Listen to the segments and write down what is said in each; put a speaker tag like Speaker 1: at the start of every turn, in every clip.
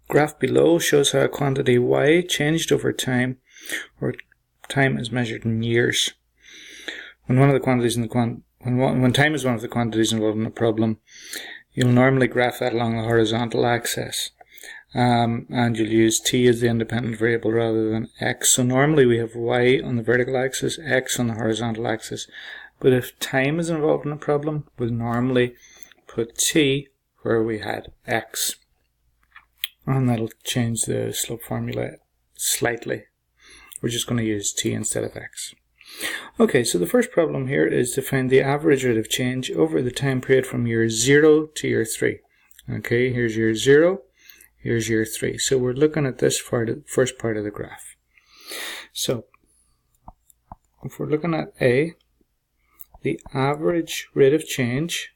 Speaker 1: graph below shows how a quantity y changed over time, or time is measured in years. When one of the quantities in the when time is one of the quantities involved in a problem, you'll normally graph that along the horizontal axis, and you'll use t as the independent variable rather than x. So normally we have y on the vertical axis, x on the horizontal axis. But if time is involved in a problem, we'll normally put t where we had x. And that'll change the slope formula slightly. We're just going to use t instead of x. Okay, so the first problem here is to find the average rate of change over the time period from year 0 to year 3. Okay, here's year 0, here's year 3. So we're looking at this first part of the graph. So, if we're looking at A, the average rate of change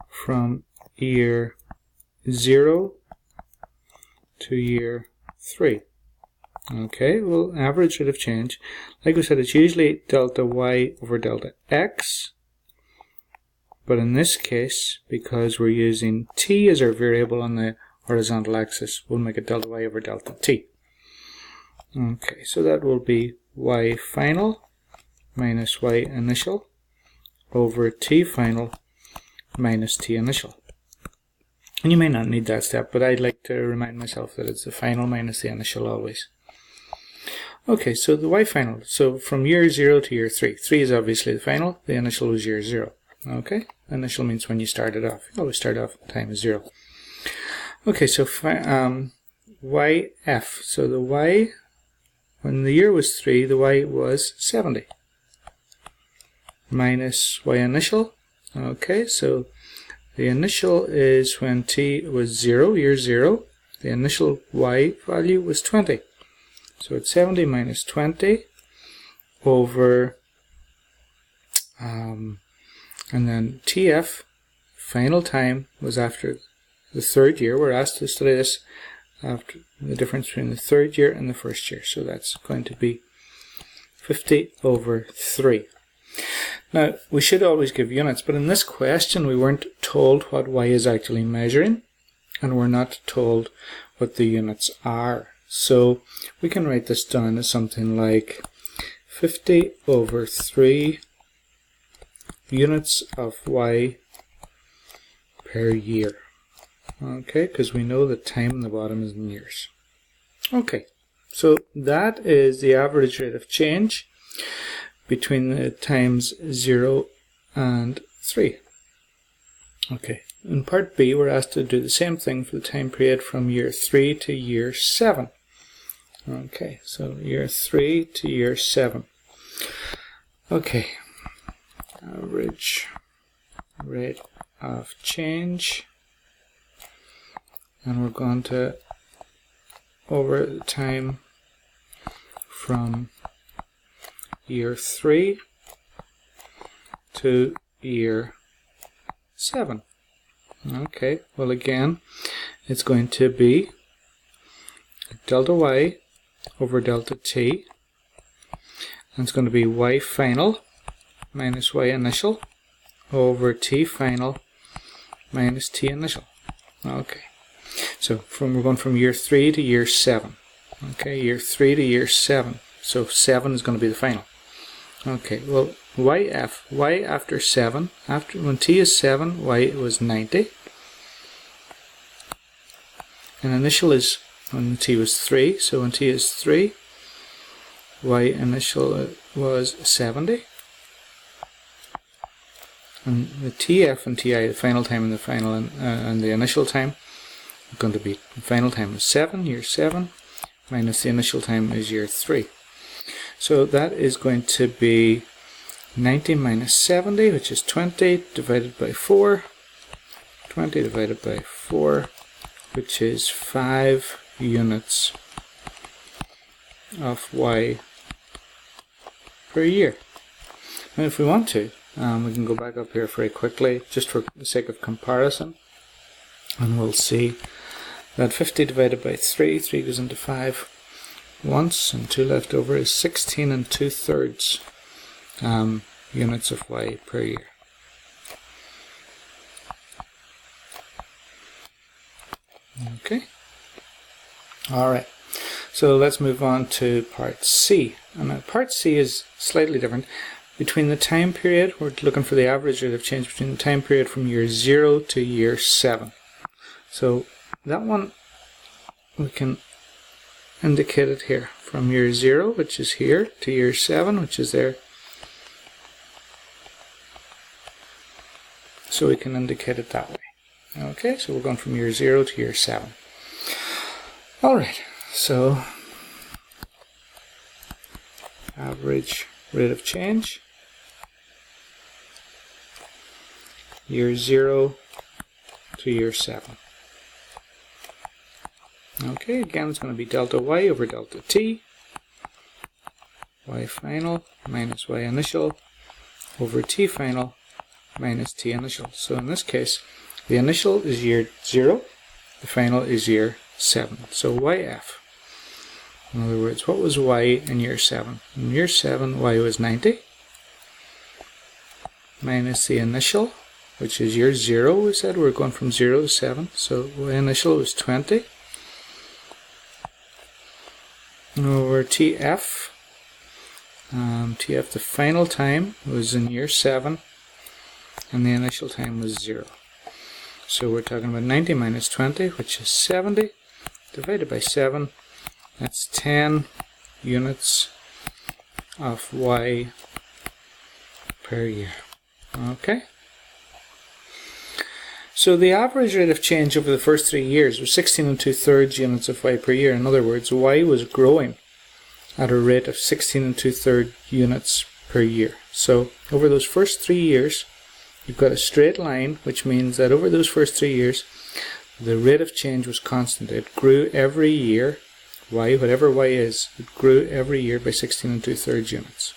Speaker 1: from year 0 to year 3. Okay, well, average rate of change, like we said, it's usually delta y over delta x, but in this case, because we're using t as our variable on the horizontal axis, we'll make it delta y over delta t. Okay, so that will be y final minus y initial over t final minus t initial. And you may not need that step, but I'd like to remind myself that it's the final minus the initial always. Okay, so the y final, so from year 0 to year 3. 3 is obviously the final, the initial was year 0. Okay, initial means when you started off. You always start off when time is 0. Okay, so yf, so the y, when the year was 3, the y was 70. Minus y initial, okay, so the initial is when t was 0, year 0. The initial y value was 20. So it's 70 minus 20 over, and then tf, final time, was after the third year. We're asked to study this after the difference between the third year and the first year. So that's going to be 50 over 3. Now, we should always give units, but in this question we weren't told what y is actually measuring, and we're not told what the units are. So we can write this down as something like 50 over 3 units of y per year. Okay, because we know that time in the bottom is in years. Okay, so that is the average rate of change between the times 0 and 3. Okay, in part B we're asked to do the same thing for the time period from year 3 to year 7. Okay, so year 3 to year 7. Okay, average rate of change, and we're going to over the time from year 3 to year 7. Okay, well again, it's going to be delta y over delta t, and it's going to be y final minus y initial over t final minus t initial. Okay, so we're going from year 3 to year 7. Okay, year 3 to year 7. So 7 is going to be the final. Okay, well, y after 7, when t is 7, y was 90. And initial is when t was 3, so when t is 3, y initial was 70. And the tf and ti, the final time and the final and the initial time, are going to be, the final time is 7, year 7, minus the initial time is year 3. So that is going to be 90 minus 70, which is 20, divided by 4. 20 divided by 4, which is 5 units of y per year. And if we want to, we can go back up here very quickly, just for the sake of comparison, and we'll see that 50 divided by 3, 3 goes into 5 once, and 2 left over is 16 2/3 units of y per year. Okay. Alright, so let's move on to part C. And part C is slightly different. Between the time period, we're looking for the average rate of change between the time period from year 0 to year 7. So that one, we can indicate it here. From year 0, which is here, to year 7, which is there. So we can indicate it that way. Okay, so we're going from year 0 to year 7. Alright, so average rate of change, year 0 to year 7. Okay, again it's going to be delta y over delta t, y final minus y initial over t final minus t initial. So in this case, the initial is year 0, the final is year 7. So yf. In other words, what was y in year 7? In year 7, y was 90 minus the initial, which is year 0. We said we're going from 0 to 7, so y initial was 20 over tf. Tf, the final time was in year 7, and the initial time was 0. So we're talking about 90 minus 20, which is 70, divided by 7. That's 10 units of y per year. Okay? So the average rate of change over the first 3 years was 16 2/3 units of y per year. In other words, y was growing at a rate of 16 2/3 units per year. So over those first 3 years, you've got a straight line, which means that over those first 3 years, the rate of change was constant. It grew every year. Y, whatever y is, it grew every year by 16 2/3 units.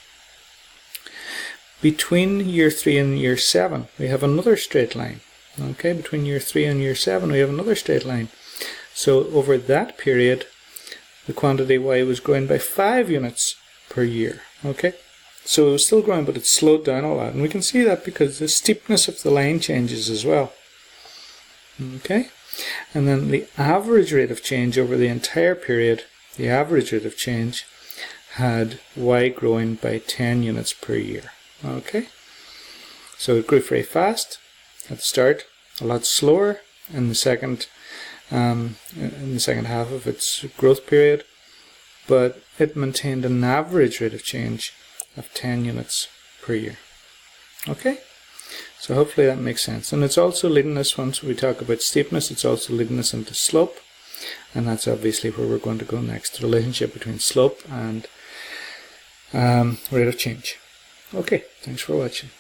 Speaker 1: Between year 3 and year 7, we have another straight line. Okay, between year 3 and year 7, we have another straight line. So over that period, the quantity y was growing by 5 units per year. Okay, so it was still growing, but it slowed down a lot. And we can see that because the steepness of the line changes as well. Okay, and then the average rate of change over the entire period, the average rate of change had y growing by 10 units per year. Okay, so it grew very fast at the start, a lot slower in the second half of its growth period, but it maintained an average rate of change of 10 units per year. Okay, so hopefully that makes sense. And it's also leading us, once we talk about steepness, it's also leading us into slope, and that's obviously where we're going to go next, the relationship between slope and rate of change. Okay, thanks for watching.